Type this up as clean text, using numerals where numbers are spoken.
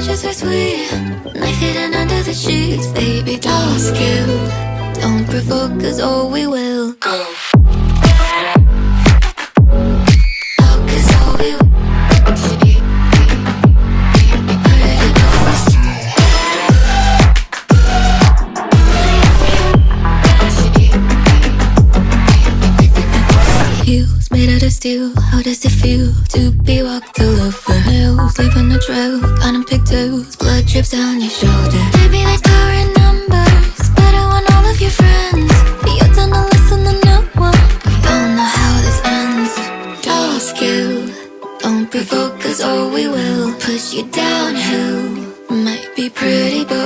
just so sweet. Knife hidden under the sheets. Baby, just you. Don't provoke us or we will go. Made out of steel, how does it feel to be walked all over hills, leaving a trail, cotton pigtails, blood drips down your shoulder. Maybe there's power in numbers, but I want all of your friends. You're done to listen to no one. We don't know how this ends. Just you, don't provoke us or we will push you downhill. Might be pretty, but